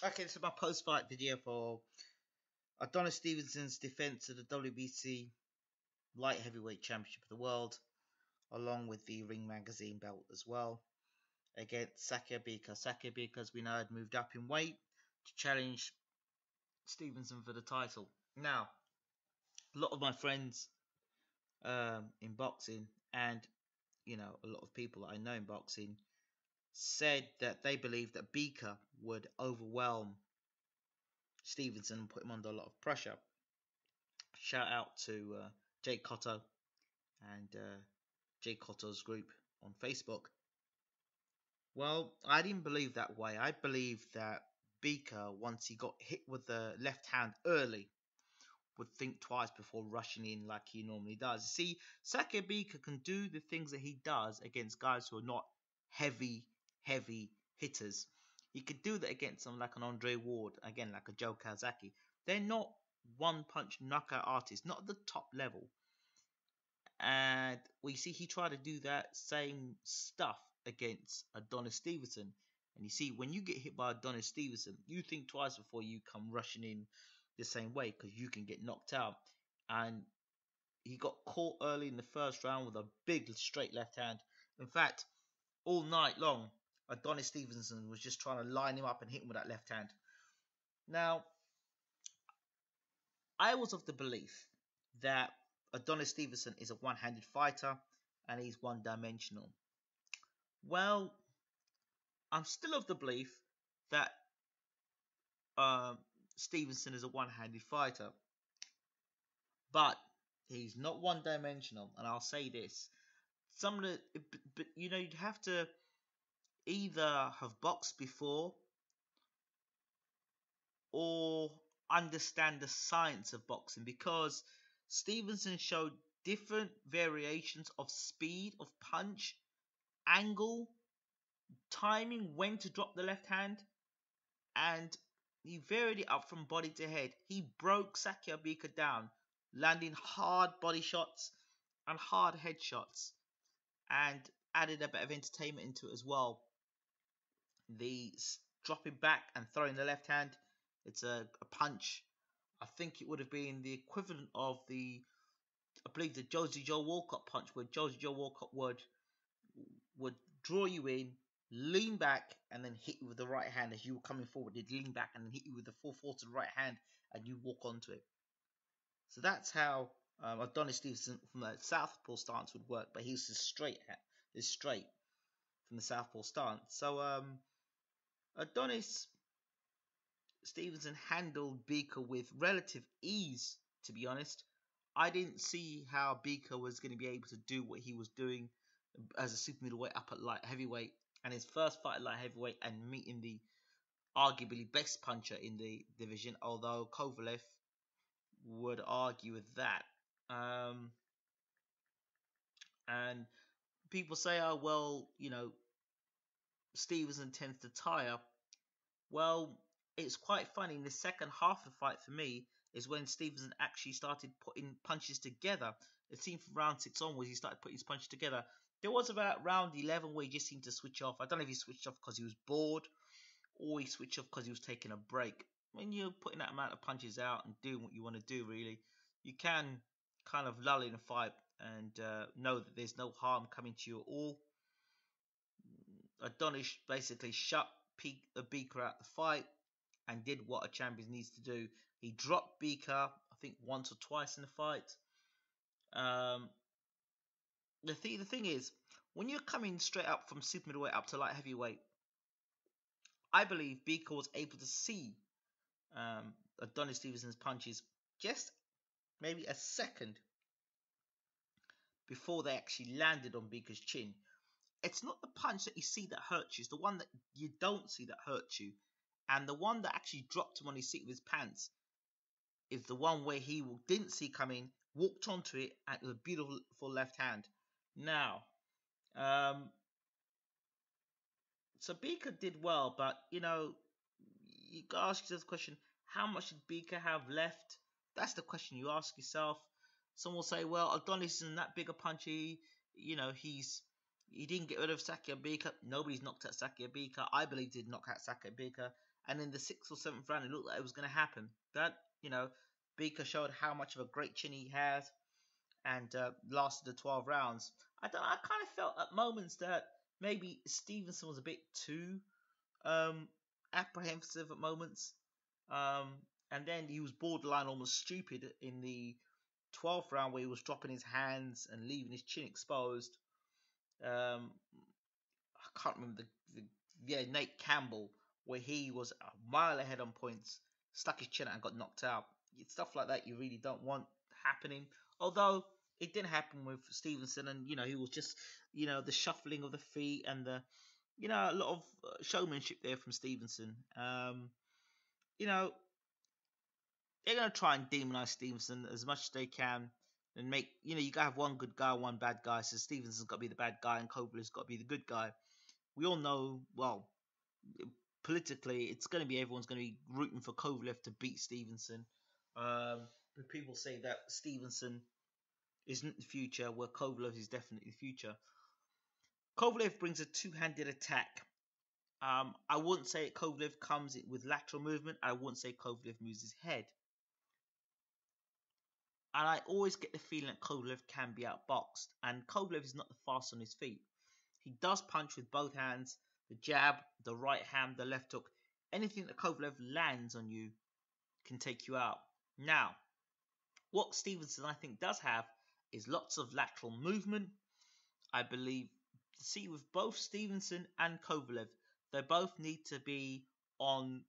Okay, this is my post-fight video for Adonis Stevenson's defense of the WBC Light Heavyweight Championship of the World, along with the Ring Magazine belt as well, against Saiko Bika. Saiko Bika, as we know, had moved up in weight to challenge Stevenson for the title. Now, a lot of my friends in boxing, and a lot of people that I know in boxing, said that they believed that Bika would overwhelm Stevenson and put him under a lot of pressure. Shout out to Jake Cotto and Jake Cotto's group on Facebook. Well, I didn't believe that way. I believed that Bika, once he got hit with the left hand early, would think twice before rushing in like he normally does. See, Saiko Bika can do the things that he does against guys who are not heavy hitters. He could do that against someone like an Andre Ward, again like a Joe Kazaki. They're not one-punch knockout artists, not at the top level. And we see he tried to do that same stuff against Adonis Stevenson. And you see, when you get hit by Adonis Stevenson, you think twice before you come rushing in the same way, because you can get knocked out. And he got caught early in the first round with a big straight left hand. In fact, all night long, Adonis Stevenson was just trying to line him up and hit him with that left hand. Now, I was of the belief that Adonis Stevenson is a one-handed fighter and he's one-dimensional. Well, I'm still of the belief that Stevenson is a one-handed fighter, but he's not one-dimensional. And I'll say this: you'd have to either have boxed before or understand the science of boxing, because Stevenson showed different variations of speed, of punch, angle, timing, when to drop the left hand, and he varied it up from body to head. He broke Saiko Bika down, landing hard body shots and hard head shots, and added a bit of entertainment into it as well. The dropping back and throwing the left hand, it's a punch. I think it would have been the equivalent of I believe the Josie Joe Walcott punch, where Josie Joe Walcott would draw you in, lean back, and then hit you with the right hand as you were coming forward. He'd lean back and then hit you with the full force of the right hand, and you walk onto it. So that's how Adonis Stevenson from the southpaw stance would work, but he's straight from the southpaw stance. So Adonis Stevenson handled Bika with relative ease, to be honest. I didn't see how Bika was going to be able to do what he was doing as a super middleweight up at light heavyweight, and his first fight at light heavyweight, and meeting the arguably best puncher in the division, although Kovalev would argue with that. And people say, oh, well, Stevenson tends to tire. Well, it's quite funny. In the second half of the fight, for me, is when Stevenson actually started putting punches together. It seemed from round 6 onwards, he started putting his punches together. There was about round 11 where he just seemed to switch off. I don't know if he switched off because he was bored, or he switched off because he was taking a break. When you're putting that amount of punches out and doing what you want to do, really, you can kind of lull in a fight and know that there's no harm coming to you at all. Adonis basically shut Bika out the fight and did what a champion needs to do. He dropped Bika, I think, once or twice in the fight. The thing is, when you're coming straight up from super middleweight up to light heavyweight, I believe Bika was able to see Adonis Stevenson's punches just maybe a second before they actually landed on Bika's chin. It's not the punch that you see that hurts you, it's the one that you don't see that hurts you. And the one that actually dropped him on his seat of his pants is the one where he didn't see coming, walked onto it, and it was a beautiful left hand. Now, so Bika did well, but you gotta ask yourself the question: how much did Bika have left? That's the question you ask yourself. Some will say, well, Adonis isn't that big a puncher. He didn't get rid of Saiko Bika. Nobody's knocked out Saiko Bika. I believe he did knock out Saiko Bika. and in the sixth or seventh round, it looked like it was going to happen. But Bika showed how much of a great chin he had, and lasted the 12 rounds. I kind of felt at moments that maybe Stevenson was a bit too um, apprehensive at moments. And then he was borderline almost stupid in the 12th round where he was dropping his hands and leaving his chin exposed. Um, I can't remember Nate Campbell, where he was a mile ahead on points, stuck his chin out and got knocked out. Stuff like that you really don't want happening. Although it didn't happen with Stevenson, and he was just the shuffling of the feet and the a lot of showmanship there from Stevenson. You know they're gonna try and demonize Stevenson as much as they can. And make you gotta have one good guy, one bad guy. So Stevenson's got to be the bad guy, and Kovalev's got to be the good guy. We all know, well, politically, it's going to be everyone's going to be rooting for Kovalev to beat Stevenson. But people say that Stevenson isn't the future, where Kovalev is definitely the future. Kovalev brings a two-handed attack. I wouldn't say Kovalev comes with lateral movement. I wouldn't say Kovalev moves his head. And I always get the feeling that Kovalev can be outboxed. And Kovalev is not the fast on his feet. He does punch with both hands, the jab, the right hand, the left hook. Anything that Kovalev lands on you can take you out. Now, what Stevenson I think does have is lots of lateral movement. I believe, see, with both Stevenson and Kovalev, they both need to be on,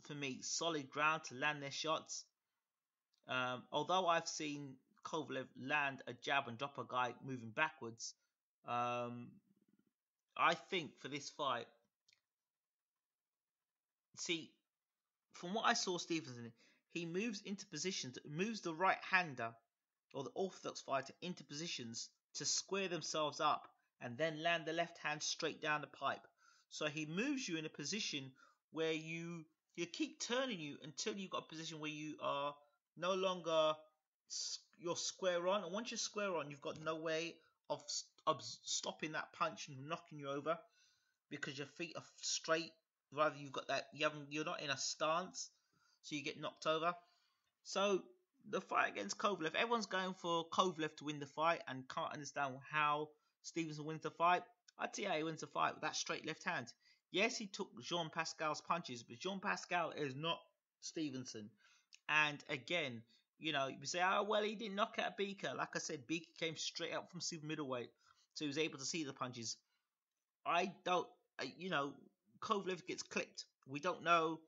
for me, solid ground to land their shots. Although I've seen Kovalev land a jab and drop a guy moving backwards, I think for this fight, see, from what I saw Stevenson, he moves into positions, moves the right hander or the orthodox fighter into positions to square themselves up and then land the left hand straight down the pipe. So he moves you in a position where you keep turning you until you've got a position where you are no longer you're square on, and once you're square on, you've got no way of stopping that punch and knocking you over because your feet are straight. Rather, you've got that you're not in a stance, so you get knocked over. So the fight against Kovalev, everyone's going for Kovalev to win the fight and can't understand how Stevenson wins the fight. I tell you how he wins the fight with that straight left hand. Yes, he took Jean Pascal's punches, but Jean Pascal is not Stevenson. And again, you say, oh, well, he didn't knock out Bika. Like I said, Bika came straight up from super middleweight, so he was able to see the punches. I don't, Kovalev gets clipped. We don't know.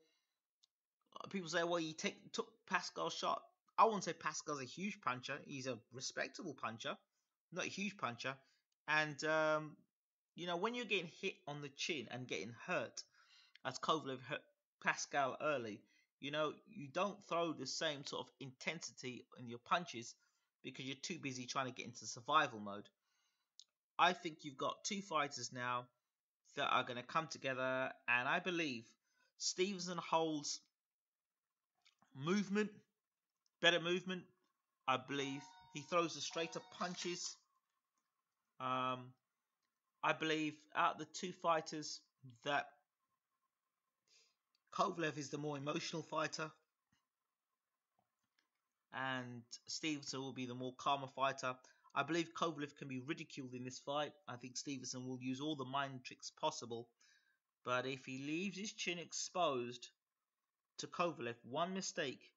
People say, well, he took Pascal's shot. I wouldn't say Pascal's a huge puncher. He's a respectable puncher, not a huge puncher. And, when you're getting hit on the chin and getting hurt, as Kovalev hurt Pascal early, you don't throw the same sort of intensity in your punches because you're too busy trying to get into survival mode. I think you've got two fighters now that are going to come together, and I believe Stevenson holds movement, better movement. I believe he throws the straighter punches. I believe out of the two fighters that Kovalev is the more emotional fighter, and Stevenson will be the more calmer fighter. I believe Kovalev can be ridiculed in this fight. I think Stevenson will use all the mind tricks possible. But if he leaves his chin exposed to Kovalev, one mistake,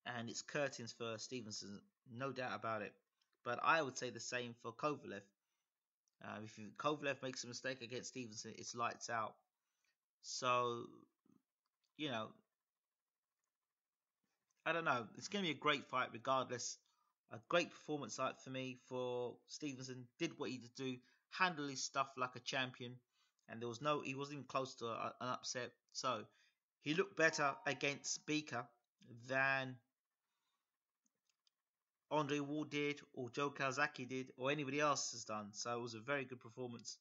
and it's curtains for Stevenson, no doubt about it. But I would say the same for Kovalev. If Kovalev makes a mistake against Stevenson, it's lights out. So, I don't know. It's going to be a great fight regardless. A great performance fight for me for Stevenson. Did what he did do. Handled his stuff like a champion. And he wasn't even close to an upset. So, he looked better against Bika than Andre Ward did, or Joe Calzaghe did, or anybody else has done. So it was a very good performance.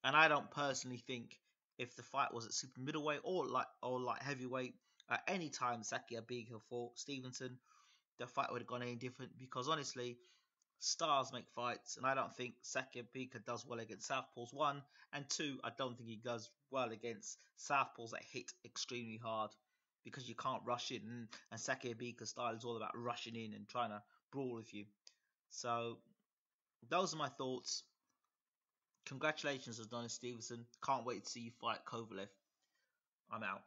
And I don't personally think if the fight was at super middleweight or light heavyweight at any time Saki or Bika fought Stevenson, the fight would have gone any different. Because honestly, Stars make fights, and I don't think Saiko Bika does well against southpaws. One and two, I don't think he does well against southpaws that hit extremely hard because you can't rush in, and Saiko Bika's style is all about rushing in and trying to brawl with you. So those are my thoughts. Congratulations, Adonis Stevenson. Can't wait to see you fight Kovalev. I'm out.